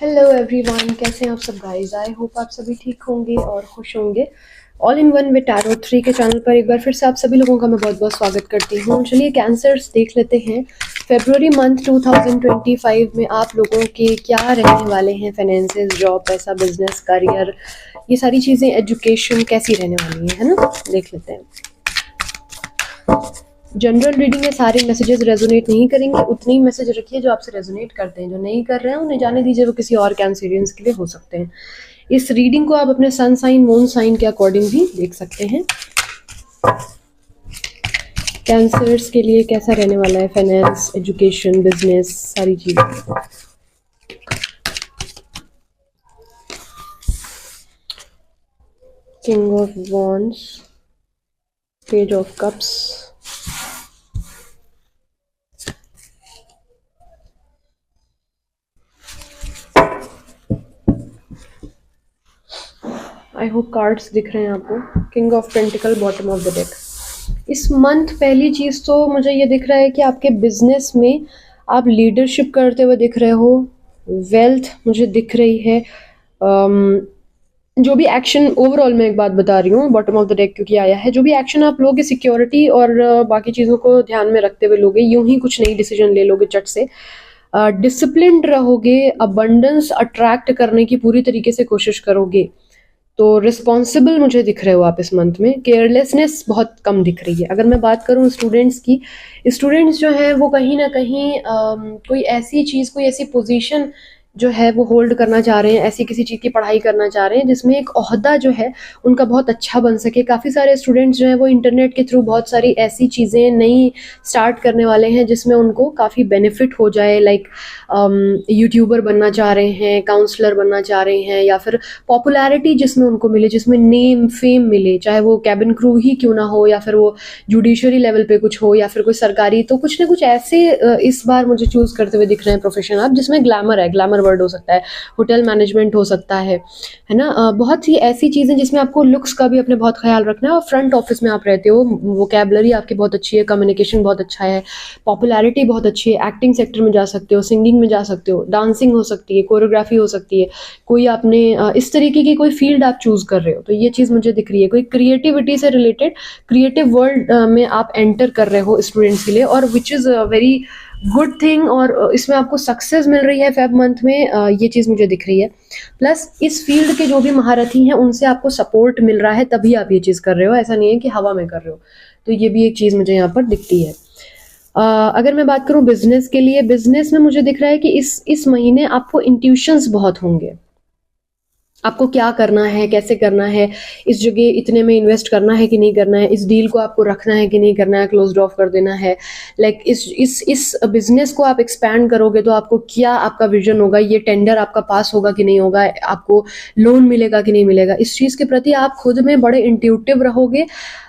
Hello everyone, कैसे हैं आप सब गाइस। आई होप आप सभी ठीक होंगे और खुश होंगे। All in one with tarot 3 के चैनल पर एक बार फिर से आप सभी लोगों का मैं बहुत बहुत स्वागत करती हूँ। चलिए कैंसर्स देख लेते हैं। फरवरी मंथ 2025 में आप लोगों के क्या रहने वाले हैं। फाइनेंसेस, जॉब, पैसा, बिजनेस, करियर, ये सारी चीज़ें, एजुकेशन कैसी रहने वाली है ना, देख लेते हैं। जनरल रीडिंग में सारे मैसेजेस रेजोनेट नहीं करेंगे, उतने ही मैसेज रखिए जो आपसे रेजोनेट करते हैं। जो नहीं कर रहे हैं उन्हें जाने दीजिए, वो किसी और कैंसरियंस के लिए हो सकते हैं। इस रीडिंग को आप अपने सन साइन, मून साइन के अकॉर्डिंग भी देख सकते हैं। कैंसर्स के लिए कैसा रहने वाला है फाइनेंस, एजुकेशन, बिजनेस, सारी चीजें। King of wands, page of cups, I hope cards दिख रहे हैं आपको। King of pentacle, bottom of the deck. इस मंथ पहली चीज़ तो मुझे ये दिख रहा है कि आपके बिजनेस में आप लीडरशिप करते हुए दिख रहे हो। वेल्थ मुझे दिख रही है। जो भी एक्शन, ओवरऑल मैं एक बात बता रही हूँ, बॉटम ऑफ द डेक क्योंकि आया है, जो भी एक्शन आप लोगे सिक्योरिटी और बाकी चीज़ों को ध्यान में रखते हुए लोगे। यूं ही कुछ नई डिसीजन ले लोगे चट से। डिसिप्लिन्ड रहोगे, अबंडेंस अट्रैक्ट करने की पूरी तरीके से कोशिश करोगे। तो रिस्पॉन्सिबल मुझे दिख रहे हो आप इस मंथ में। केयरलेसनेस बहुत कम दिख रही है। अगर मैं बात करूँ स्टूडेंट्स की, स्टूडेंट्स जो हैं वो कहीं ना कहीं कोई ऐसी चीज़, कोई ऐसी पोजीशन जो है वो होल्ड करना चाह रहे हैं, ऐसी किसी चीज़ की पढ़ाई करना चाह रहे हैं जिसमें एक ओहदा जो है उनका बहुत अच्छा बन सके। काफ़ी सारे स्टूडेंट्स जो हैं वो इंटरनेट के थ्रू बहुत सारी ऐसी चीज़ें नई स्टार्ट करने वाले हैं जिसमें उनको काफ़ी बेनिफिट हो जाए। लाइक यूट्यूबर बनना चाह रहे हैं, काउंसलर बनना चाह रहे हैं, या फिर पॉपुलैरिटी जिसमें उनको मिले, जिसमें नेम फेम मिले, चाहे वो कैबिन क्रू ही क्यों ना हो, या फिर वो जुडिशरी लेवल पे कुछ हो, या फिर कोई सरकारी। तो कुछ ना कुछ ऐसे इस बार मुझे चूज करते हुए दिख रहे हैं प्रोफेशन आप, जिसमें ग्लैमर है। ग्लैमर वर्ड हो सकता है, होटल मैनेजमेंट हो सकता है ना। बहुत सी ऐसी चीजें जिसमें आपको लुक्स का भी अपने बहुत ख्याल रखना है। और फ्रंट ऑफिस में आप रहते हो, वोकैबुलरी आपकी बहुत अच्छी है, कम्युनिकेशन बहुत अच्छा है, पॉपुलैरिटी बहुत अच्छी है, एक्टिंग सेक्टर में जा सकते हो, सिंगिंग में जा सकते हो, डांसिंग हो सकती है, कोरियोग्राफी हो सकती है। कोई आपने इस तरीके की कोई फील्ड आप चूज कर रहे हो, तो ये चीज मुझे दिख रही है। कोई क्रिएटिविटी से रिलेटेड, क्रिएटिव वर्ल्ड में आप एंटर कर रहे हो स्टूडेंट्स के लिए, और which is very good thing. और इसमें आपको सक्सेस मिल रही है फेब मंथ में, ये चीज़ मुझे दिख रही है। प्लस इस फील्ड के जो भी महारथी हैं उनसे आपको सपोर्ट मिल रहा है, तभी आप ये चीज़ कर रहे हो। ऐसा नहीं है कि हवा में कर रहे हो। तो ये भी एक चीज़ मुझे यहाँ पर दिखती है। अगर मैं बात करूँ बिजनेस के लिए, बिजनेस में मुझे दिख रहा है कि इस महीने आपको इंट्यूशंस बहुत होंगे। आपको क्या करना है, कैसे करना है, इस जगह इतने में इन्वेस्ट करना है कि नहीं करना है, इस डील को आपको रखना है कि नहीं करना है, क्लोज ऑफ कर देना है। लाइक इस बिजनेस को आप एक्सपैंड करोगे तो आपको क्या, आपका विजन होगा, ये टेंडर आपका पास होगा कि नहीं होगा, आपको लोन मिलेगा कि नहीं मिलेगा। इस चीज़ के प्रति आप खुद में बड़े इंट्यूटिव रहोगे।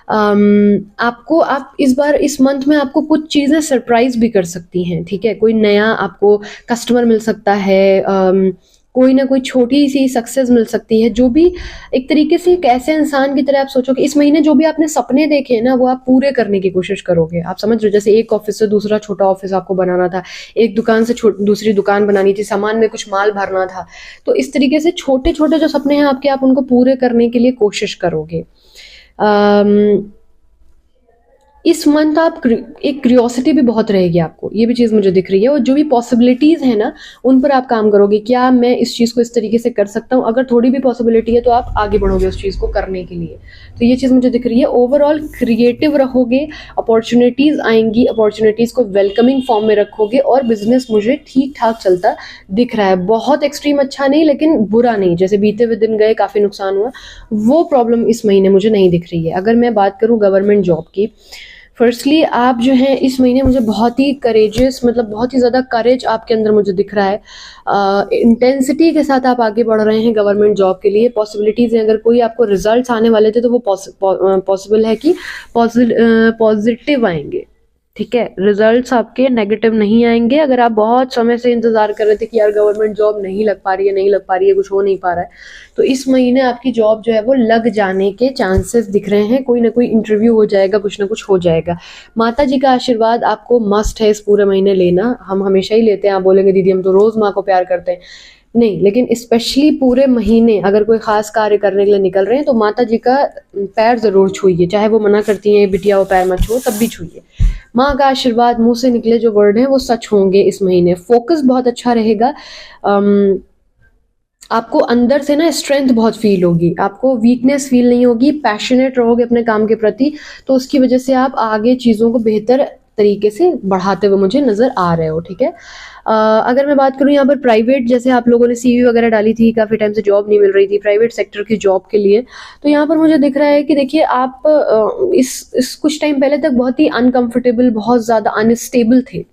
आपको, आप इस बार इस मंथ में आपको कुछ चीज़ें सरप्राइज भी कर सकती हैं। ठीक है, कोई नया आपको कस्टमर मिल सकता है, कोई ना कोई छोटी सी सक्सेस मिल सकती है। जो भी एक तरीके से एक ऐसे इंसान की तरह आप सोचोगे, इस महीने जो भी आपने सपने देखे हैं ना वो आप पूरे करने की कोशिश करोगे। आप समझ रहे हो, जैसे एक ऑफिस से दूसरा छोटा ऑफिस आपको बनाना था, एक दुकान से दूसरी दुकान बनानी थी, सामान में कुछ माल भरना था। तो इस तरीके से छोटे छोटे जो सपने हैं आपके, आप उनको पूरे करने के लिए कोशिश करोगे। इस मंथ आप एक क्यूरियोसिटी भी बहुत रहेगी आपको, ये भी चीज़ मुझे दिख रही है। और जो भी पॉसिबिलिटीज़ है ना उन पर आप काम करोगे, क्या मैं इस चीज़ को इस तरीके से कर सकता हूँ। अगर थोड़ी भी पॉसिबिलिटी है तो आप आगे बढ़ोगे उस चीज़ को करने के लिए। तो ये चीज़ मुझे दिख रही है। ओवरऑल क्रिएटिव रहोगे, अपॉर्चुनिटीज़ आएंगी, अपॉर्चुनिटीज़ को वेलकमिंग फॉर्म में रखोगे। और बिजनेस मुझे ठीक ठाक चलता दिख रहा है, बहुत एक्सट्रीम अच्छा नहीं लेकिन बुरा नहीं। जैसे बीते हुए दिन गए काफ़ी नुकसान हुआ, वो प्रॉब्लम इस महीने मुझे नहीं दिख रही है। अगर मैं बात करूँ गवर्नमेंट जॉब की, फर्स्टली आप जो है इस महीने मुझे बहुत ही करेजियस, मतलब बहुत ही ज़्यादा करेज आपके अंदर मुझे दिख रहा है। इंटेंसिटी के साथ आप आगे बढ़ रहे हैं गवर्नमेंट जॉब के लिए। पॉसिबिलिटीज़ हैं, अगर कोई आपको रिजल्ट्स आने वाले थे तो वो पॉसिबल है कि पॉजिटिव आएंगे। ठीक है, रिजल्ट्स आपके नेगेटिव नहीं आएंगे। अगर आप बहुत समय से इंतजार कर रहे थे कि यार गवर्नमेंट जॉब नहीं लग पा रही है, नहीं लग पा रही है, कुछ हो नहीं पा रहा है, तो इस महीने आपकी जॉब जो है वो लग जाने के चांसेस दिख रहे हैं। कोई ना कोई इंटरव्यू हो जाएगा, कुछ ना कुछ हो जाएगा। माता जी का आशीर्वाद आपको मस्ट है इस पूरे महीने लेना। हम हमेशा ही लेते हैं, आप बोलेंगे दीदी हम तो रोज माँ को प्यार करते हैं। नहीं, लेकिन स्पेशली पूरे महीने अगर कोई खास कार्य करने के लिए निकल रहे हैं तो माता जी का पैर जरूर छूइए, चाहे वो मना करती हैं बिटिया वो पैर मत छुओ, तब भी छूइए। माँ का आशीर्वाद, मुंह से निकले जो वर्ड हैं वो सच होंगे इस महीने। फोकस बहुत अच्छा रहेगा। आपको अंदर से ना स्ट्रेंथ बहुत फील होगी, आपको वीकनेस फील नहीं होगी, पैशनेट रहोगे अपने काम के प्रति, तो उसकी वजह से आप आगे चीज़ों को बेहतर तरीके से बढ़ाते हुए मुझे नज़र आ रहे हो, ठीक है। अगर मैं बात करूँ यहाँ पर प्राइवेट, जैसे आप लोगों ने सीवी वगैरह डाली थी, काफ़ी टाइम से जॉब नहीं मिल रही थी प्राइवेट सेक्टर की जॉब के लिए, तो यहाँ पर मुझे दिख रहा है कि देखिए आप इस कुछ टाइम पहले तक बहुत ही अनकंफर्टेबल, बहुत ज़्यादा अनस्टेबल थे।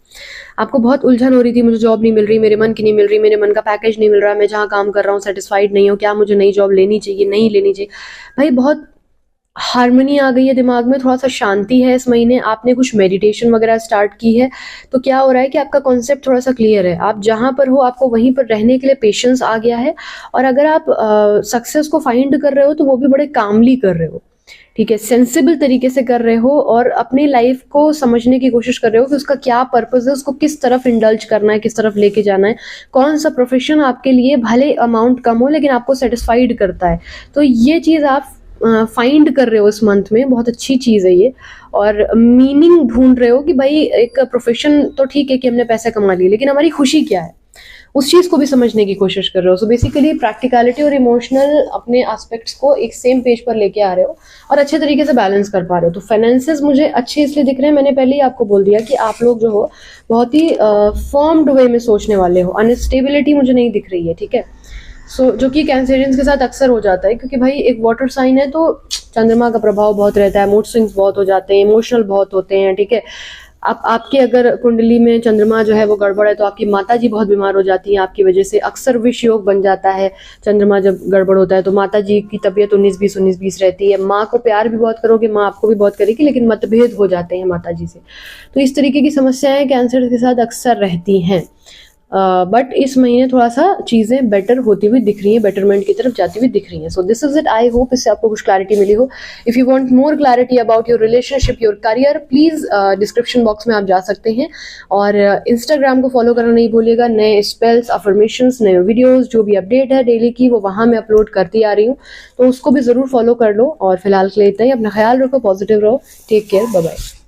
आपको बहुत उलझन हो रही थी, मुझे जॉब नहीं मिल रही, मेरे मन की नहीं मिल रही, मेरे मन का पैकेज नहीं मिल रहा, मैं जहाँ काम कर रहा हूँ सेटिस्फाइड नहीं हूँ, क्या मुझे नई जॉब लेनी चाहिए, नहीं लेनी चाहिए। भाई बहुत हार्मनी आ गई है दिमाग में, थोड़ा सा शांति है इस महीने। आपने कुछ मेडिटेशन वगैरह स्टार्ट की है तो क्या हो रहा है कि आपका कॉन्सेप्ट थोड़ा सा क्लियर है, आप जहाँ पर हो आपको वहीं पर रहने के लिए पेशेंस आ गया है। और अगर आप सक्सेस को फाइंड कर रहे हो तो वो भी बड़े कामली कर रहे हो, ठीक है, सेंसिबल तरीके से कर रहे हो, और अपनी लाइफ को समझने की कोशिश कर रहे हो कि उसका क्या पर्पस है, उसको किस तरफ इंडल्ज करना है, किस तरफ लेके जाना है, कौन सा प्रोफेशन आपके लिए भले अमाउंट कम हो लेकिन आपको सेटिस्फाइड करता है। तो ये चीज़ आप फाइंड कर रहे हो इस मंथ में, बहुत अच्छी चीज़ है ये। और मीनिंग ढूंढ रहे हो कि भाई एक प्रोफेशन तो ठीक है कि हमने पैसे कमा लिए, लेकिन हमारी खुशी क्या है, उस चीज़ को भी समझने की कोशिश कर रहे हो। सो बेसिकली प्रैक्टिकलिटी और इमोशनल अपने एस्पेक्ट्स को एक सेम पेज पर लेके आ रहे हो और अच्छे तरीके से बैलेंस कर पा रहे हो। तो फाइनेंसेस मुझे अच्छे इसलिए दिख रहे हैं, मैंने पहले ही आपको बोल दिया कि आप लोग जो हो बहुत ही फॉर्म्ड वे में सोचने वाले हो, अनस्टेबिलिटी मुझे नहीं दिख रही है, ठीक है। सो जो कि कैंसेरियंस के साथ अक्सर हो जाता है, क्योंकि भाई एक वाटर साइन है तो चंद्रमा का प्रभाव बहुत रहता है, मूड स्विंग्स बहुत हो जाते हैं, इमोशनल बहुत होते हैं, ठीक है। आपके अगर कुंडली में चंद्रमा जो है वो गड़बड़ है तो आपकी माता जी बहुत बीमार हो जाती हैं आपकी वजह से, अक्सर विष योग बन जाता है। चंद्रमा जब गड़बड़ होता है तो माता जी की तबीयत 19-20 रहती है। माँ को प्यार भी बहुत करोगे, माँ आपको भी बहुत करेगी, लेकिन मतभेद हो जाते हैं माता जी से। तो इस तरीके की समस्याएं कैंसर के साथ अक्सर रहती हैं। बट इस महीने थोड़ा सा चीज़ें बेटर होती हुई दिख रही हैं, बेटरमेंट की तरफ जाती हुई दिख रही हैं। So this is it, I hope इससे आपको कुछ क्लैरिटी मिली हो। If you want more clarity about your relationship, your career, please description box में आप जा सकते हैं। और इंस्टाग्राम को फॉलो करना नहीं भूलिएगा, नए स्पेल्स, अफर्मेशंस, नए वीडियोज़, जो भी अपडेट है डेली की वो वहाँ मैं अपलोड करती आ रही हूँ, तो उसको भी ज़रूर फॉलो कर लो। और फिलहाल के लिए इतना ही, अपना ख्याल रखो, पॉजिटिव रहो, टेक केयर, बाय बाय।